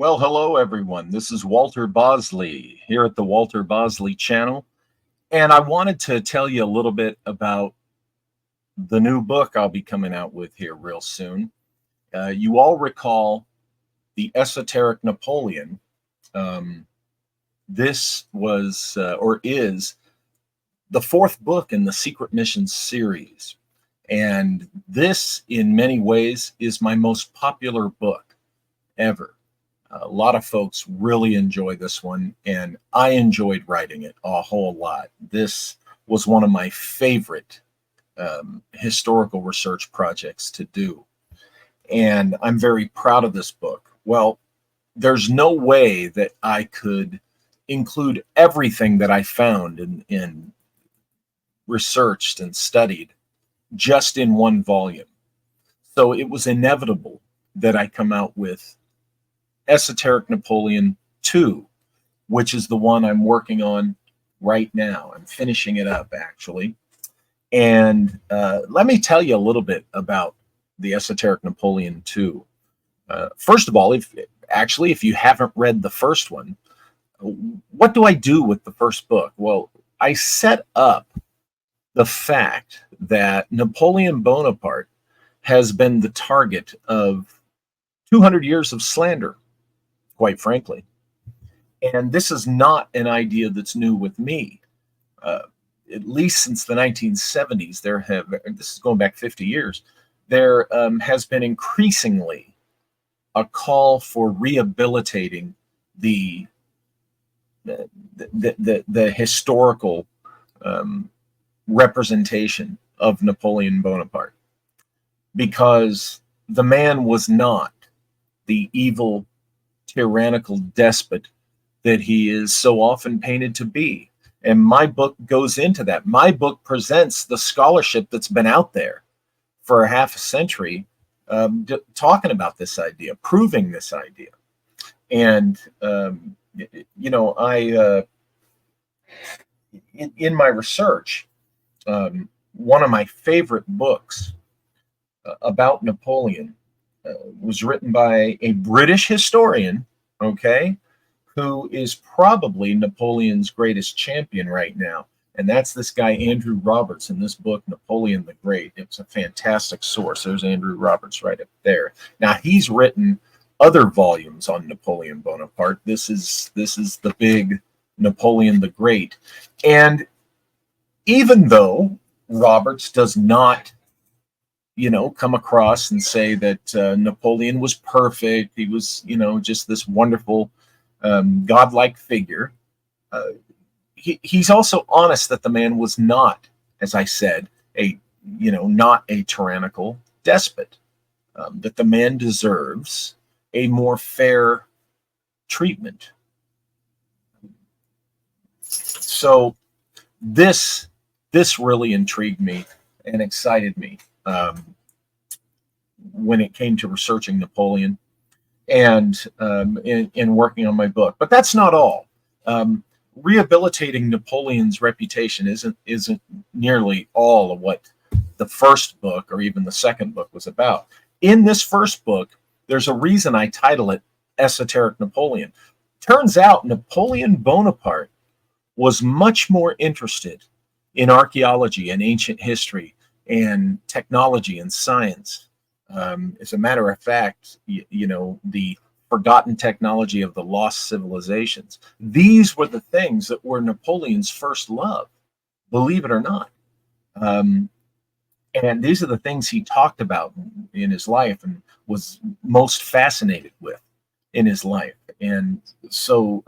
Well, hello everyone. This is Walter Bosley here at the Walter Bosley channel. And I wanted to tell you a little bit about the new book I'll be coming out with here real soon. You all recall the Esoteric Napoleon. This was or is the fourth book in the Secret Missions series. And this, in many ways, is my most popular book ever. A lot of folks really enjoy this one, and I enjoyed writing it a whole lot. This was one of my favorite historical research projects to do, and I'm very proud of this book. Well, there's no way that I could include everything that I found and researched and studied just in one volume. So it was inevitable that I come out with Esoteric Napoleon 2, which is the one I'm working on right now. I'm finishing it up, actually. And let me tell you a little bit about the Esoteric Napoleon 2. First of all, if you haven't read the first one, what do I do with the first book? Well, I set up the fact that Napoleon Bonaparte has been the target of 200 years of slander, quite frankly. And this is not an idea that's new with me. At least since the 1970s, this is going back 50 years, there has been increasingly a call for rehabilitating the historical representation of Napoleon Bonaparte, because the man was not the evil, tyrannical despot that he is so often painted to be. And my book goes into that. My book presents the scholarship that's been out there for a half a century, talking about this idea, proving this idea. And in my research, one of my favorite books about Napoleon was written by a British historian, okay, who is probably Napoleon's greatest champion right now. And that's this guy, Andrew Roberts, in this book, Napoleon the Great. It's a fantastic source. There's Andrew Roberts right up there. Now, he's written other volumes on Napoleon Bonaparte. This is the big Napoleon the Great. And even though Roberts does not come across and say that Napoleon was perfect, he was, just this wonderful, godlike figure. He's also honest that the man was not, as I said, not a tyrannical despot. That the man deserves a more fair treatment. So this really intrigued me and excited me when it came to researching Napoleon and in working on my book. But that's not all. Rehabilitating Napoleon's reputation isn't nearly all of what the first book or even the second book was about. In this first book, there's a reason I title it Esoteric Napoleon. Turns out Napoleon Bonaparte was much more interested in archaeology and ancient history and technology and science. As a matter of fact, the forgotten technology of the lost civilizations. These were the things that were Napoleon's first love, believe it or not. And these are the things he talked about in his life and was most fascinated with in his life. And so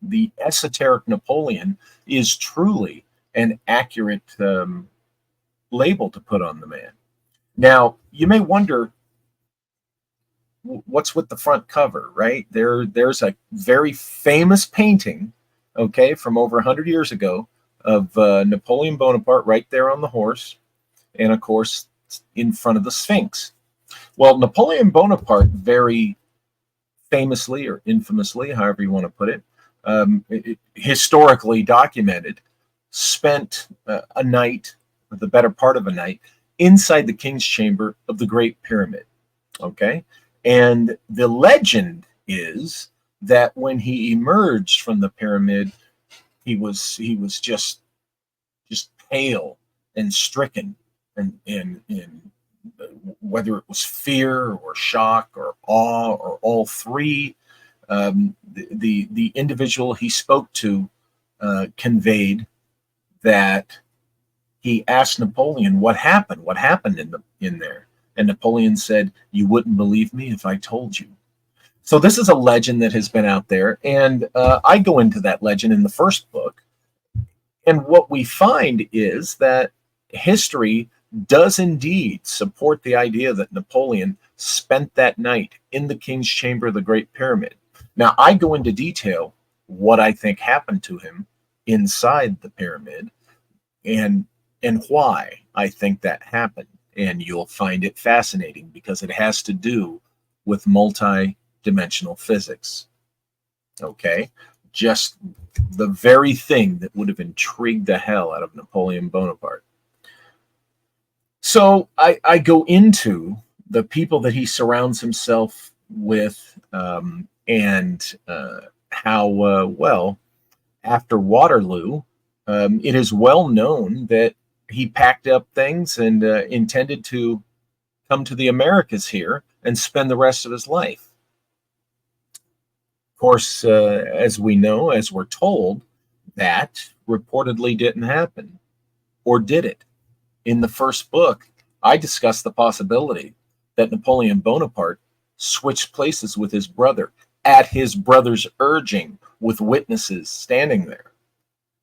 the Esoteric Napoleon is truly an accurate label to put on the man. Now, you may wonder, what's with the front cover, right? There's a very famous painting, okay, from over 100 years ago of Napoleon Bonaparte right there on the horse, and of course in front of the Sphinx. Well, Napoleon Bonaparte very famously or infamously, however you want to put it, historically documented, spent a night, or the better part of a night, inside the king's chamber of the Great Pyramid, okay? And the legend is that when he emerged from the pyramid, he was just pale and stricken, and whether it was fear or shock or awe or all three, the individual he spoke to conveyed that he asked Napoleon what happened in there, and Napoleon said, "You wouldn't believe me if I told you." So this is a legend that has been out there, and I go into that legend in the first book. And what we find is that history does indeed support the idea that Napoleon spent that night in the king's chamber of the Great Pyramid. Now, I go into detail what I think happened to him inside the pyramid, and why I think that happened. And you'll find it fascinating because it has to do with multi-dimensional physics. Okay? Just the very thing that would have intrigued the hell out of Napoleon Bonaparte. So I go into the people that he surrounds himself with, and how, well, after Waterloo, it is well known that he packed up things and intended to come to the Americas here and spend the rest of his life. Of course, as we know, as we're told, that reportedly didn't happen. Or did it? In the first book, I discussed the possibility that Napoleon Bonaparte switched places with his brother at his brother's urging, with witnesses standing there.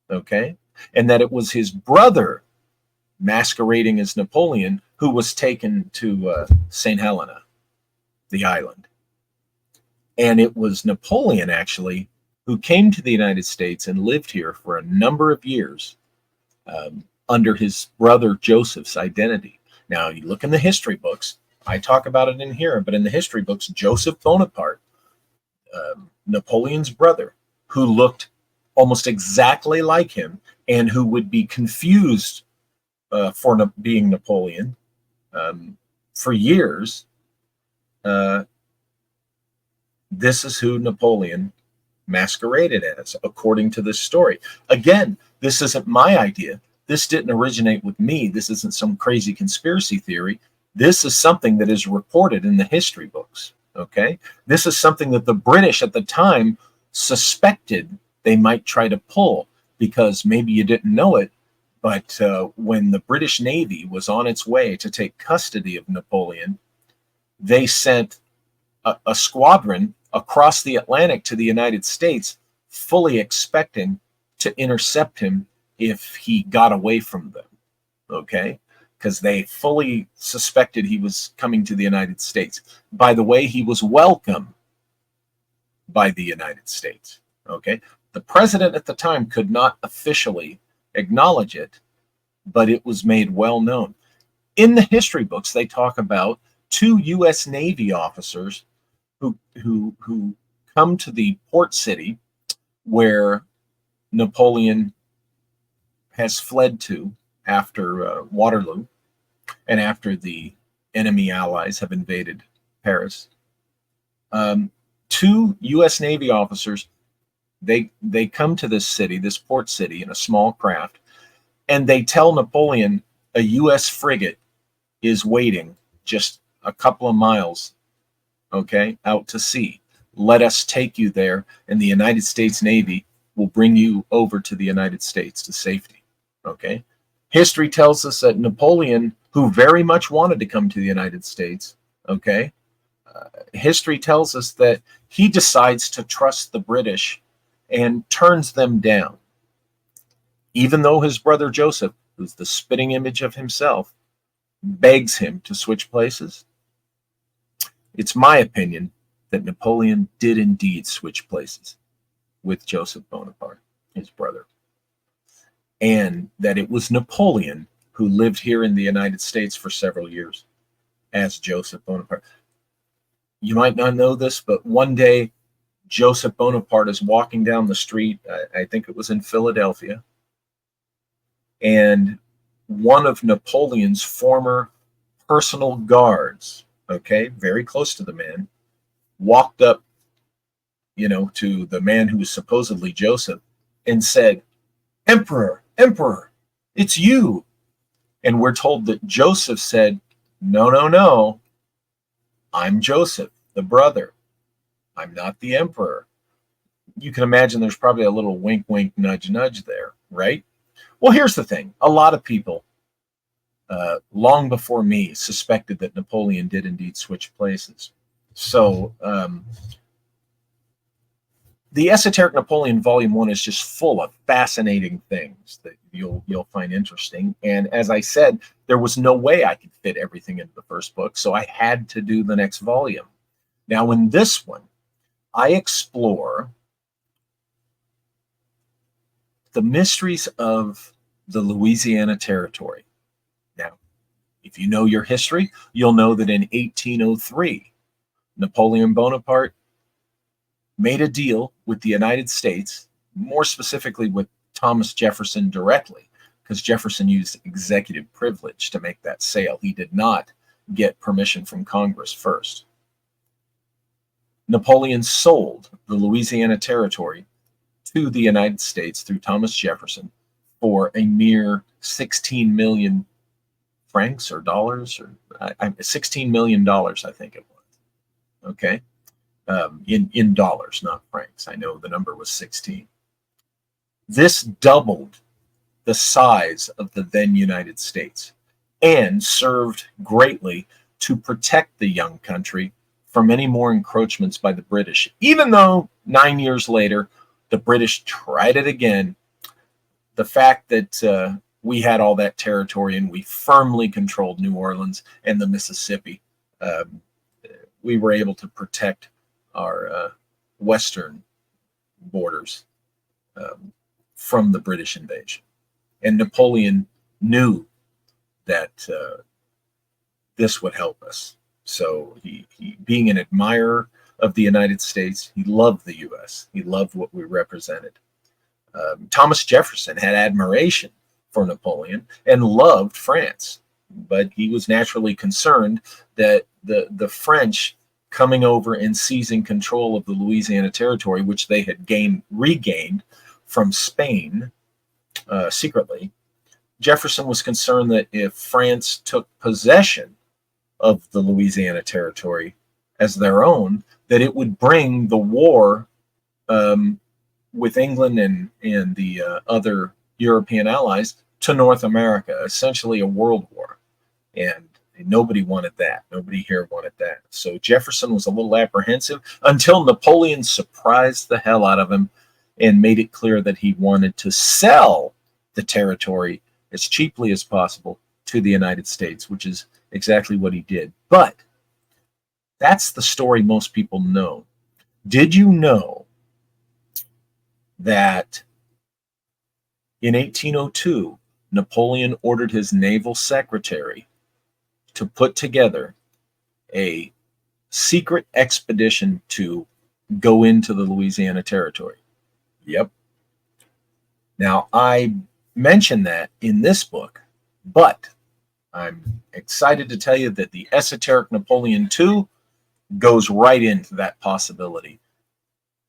Okay? And that it was his brother, masquerading as Napoleon, who was taken to St. Helena, the island. And it was Napoleon, actually, who came to the United States and lived here for a number of years under his brother Joseph's identity. Now, you look in the history books, I talk about it in here, but in the history books, Joseph Bonaparte, Napoleon's brother, who looked almost exactly like him and who would be confused for being Napoleon for years, this is who Napoleon masqueraded as, according to this story. Again, this isn't my idea. This didn't originate with me. This isn't some crazy conspiracy theory. This is something that is reported in the history books. Okay? This is something that the British at the time suspected they might try to pull, because maybe you didn't know it, but when the British Navy was on its way to take custody of Napoleon, they sent a squadron across the Atlantic to the United States, fully expecting to intercept him if he got away from them. Okay? Because they fully suspected he was coming to the United States. By the way, he was welcome by the United States. Okay? The president at the time could not officially acknowledge it, but it was made well known. In the history books, they talk about 2 U.S. Navy officers who come to the port city where Napoleon has fled to after Waterloo, and after the enemy allies have invaded Paris. 2 U.S. Navy officers, they come to this city, this port city, in a small craft, and they tell Napoleon a U.S. frigate is waiting just a couple of miles, okay, out to sea. Let us take you there, and the United States Navy will bring you over to the United States to safety. Okay? History tells us that Napoleon, who very much wanted to come to the United States, okay, history tells us that he decides to trust the British and turns them down. Even though his brother Joseph, who's the spitting image of himself, begs him to switch places. It's my opinion that Napoleon did indeed switch places with Joseph Bonaparte, his brother, and that it was Napoleon who lived here in the United States for several years as Joseph Bonaparte. You might not know this, but one day Joseph Bonaparte is walking down the street, I think it was in Philadelphia, and one of Napoleon's former personal guards, okay, very close to the man, walked up to the man who was supposedly Joseph and said, "Emperor, Emperor, it's you." And we're told that Joseph said, "No, no, no. I'm Joseph, the brother. I'm not the emperor." You can imagine there's probably a little wink, wink, nudge, nudge there, right? Well, here's the thing. A lot of people, long before me, suspected that Napoleon did indeed switch places. So the Esoteric Napoleon Volume 1 is just full of fascinating things that you'll find interesting. And as I said, there was no way I could fit everything into the first book, so I had to do the next volume. Now, in this one, I explore the mysteries of the Louisiana Territory. Now, if you know your history, you'll know that in 1803, Napoleon Bonaparte made a deal with the United States, more specifically with Thomas Jefferson directly, because Jefferson used executive privilege to make that sale. He did not get permission from Congress first. Napoleon sold the Louisiana Territory to the United States through Thomas Jefferson for a mere 16 million francs or dollars, or $16 million, I think it was. Okay. In dollars, not francs. I know the number was 16. This doubled the size of the then United States and served greatly to protect the young country from any more encroachments by the British. Even though 9 years later, the British tried it again, the fact that we had all that territory and we firmly controlled New Orleans and the Mississippi, we were able to protect our western borders from the British invasion. And Napoleon knew that this would help us. So he being an admirer of the United States, he loved the U.S. He loved what we represented. Thomas Jefferson had admiration for Napoleon and loved France, but he was naturally concerned that the French coming over and seizing control of the Louisiana Territory, which they had regained from Spain secretly. Jefferson was concerned that if France took possession of the Louisiana Territory as their own, that it would bring the war with England and the other European allies to North America, essentially a world war. And nobody wanted that. Nobody here wanted that. So Jefferson was a little apprehensive until Napoleon surprised the hell out of him and made it clear that he wanted to sell the territory as cheaply as possible to the United States, which is exactly what he did. But that's the story most people know. Did you know that in 1802, Napoleon ordered his naval secretary to put together a secret expedition to go into the Louisiana Territory? Yep. Now, I mentioned that in this book, but I'm excited to tell you that the Esoteric Napoleon 2 goes right into that possibility.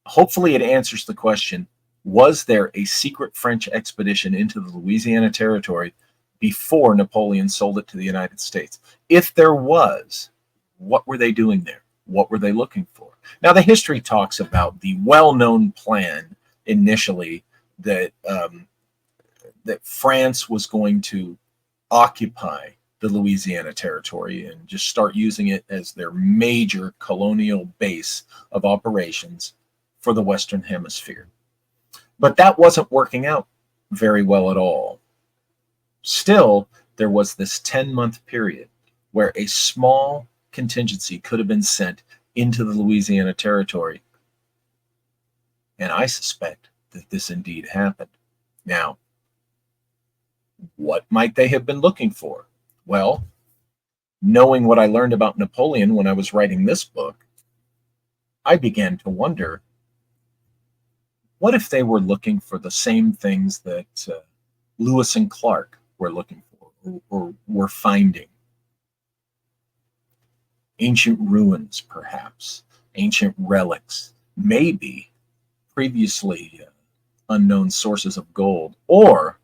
Hopefully it answers the question, was there a secret French expedition into the Louisiana Territory before Napoleon sold it to the United States? If there was, what were they doing there? What were they looking for? Now, the history talks about the well-known plan initially that that France was going to occupy the Louisiana Territory and just start using it as their major colonial base of operations for the Western Hemisphere. But that wasn't working out very well at all. Still, there was this 10-month period where a small contingency could have been sent into the Louisiana Territory. And I suspect that this indeed happened. Now, what might they have been looking for? Well, knowing what I learned about Napoleon when I was writing this book, I began to wonder, what if they were looking for the same things that Lewis and Clark were looking for or were finding? Ancient ruins, perhaps, ancient relics, maybe previously unknown sources of gold, or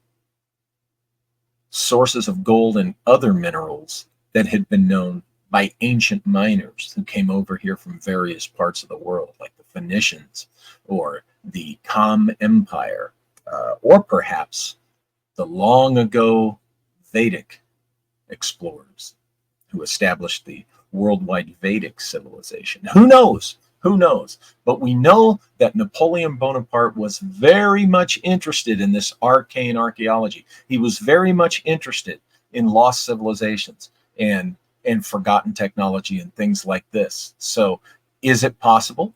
sources of gold and other minerals that had been known by ancient miners who came over here from various parts of the world, like the Phoenicians or the Kham Empire, or perhaps the long ago Vedic explorers who established the worldwide Vedic civilization. Who knows? Who knows? But we know that Napoleon Bonaparte was very much interested in this arcane archaeology. He was very much interested in lost civilizations and forgotten technology and things like this. So is it possible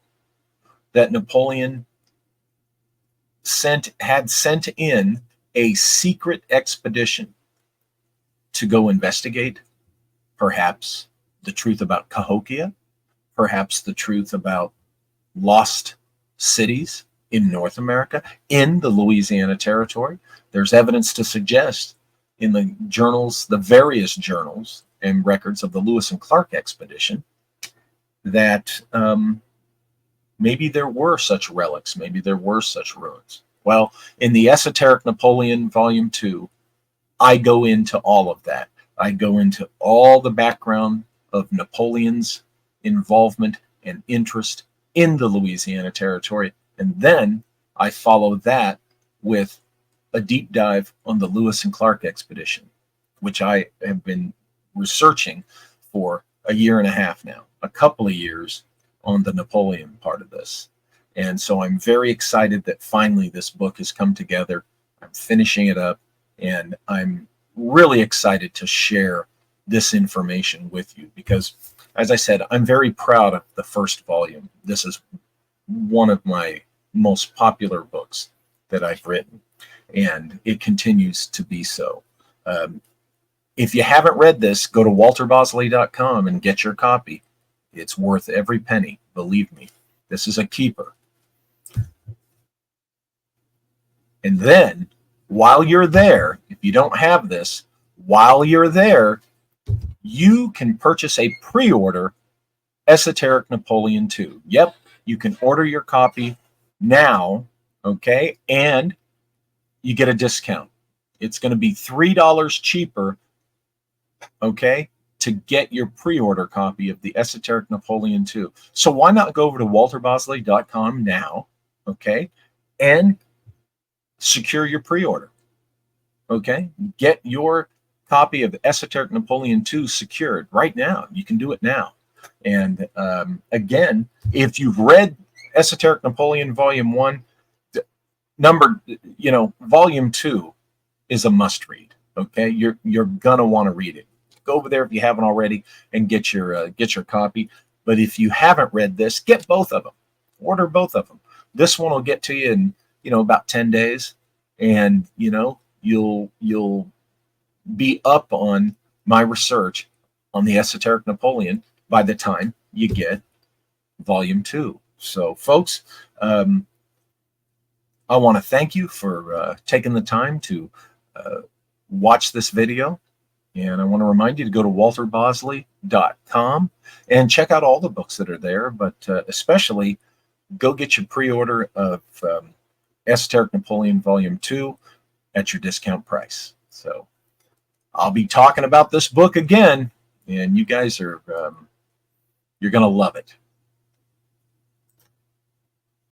that Napoleon had sent in a secret expedition to go investigate perhaps the truth about Cahokia, perhaps the truth about lost cities in North America, in the Louisiana Territory? There's evidence to suggest in the journals, the various journals and records of the Lewis and Clark expedition, that maybe there were such relics, maybe there were such ruins. Well, in the Esoteric Napoleon, Volume 2, I go into all of that. I go into all the background of Napoleon's involvement and interest in the Louisiana Territory. And then I follow that with a deep dive on the Lewis and Clark expedition, which I have been researching for a year and a half now, a couple of years on the Napoleon part of this. And so I'm very excited that finally this book has come together. I'm finishing it up, and I'm really excited to share this information with you because, as I said, I'm very proud of the first volume. This is one of my most popular books that I've written, and it continues to be so. If you haven't read this, go to walterbosley.com and get your copy. It's worth every penny, believe me. This is a keeper. And then, while you're there, if you don't have this, while you're there, you can purchase a pre-order Esoteric Napoleon 2. Yep, you can order your copy now, okay? And you get a discount. It's going to be $3 cheaper, okay, to get your pre-order copy of the Esoteric Napoleon 2. So why not go over to walterbosley.com now, okay, and secure your pre-order, okay? Get your copy of Esoteric Napoleon 2 secured right now. You can do it now. And again, if you've read Esoteric Napoleon Volume 1, Volume 2 is a must-read, okay? You're gonna want to read it. Go over there if you haven't already and get your copy. But if you haven't read this, get both of them. Order both of them. This one will get to you in about 10 days, and you'll be up on my research on the Esoteric Napoleon by the time you get Volume 2. So, folks, I want to thank you for taking the time to watch this video. And I want to remind you to go to walterbosley.com and check out all the books that are there, but especially go get your pre-order of Esoteric Napoleon Volume 2 at your discount price. So I'll be talking about this book again, and you guys are, you're going to love it.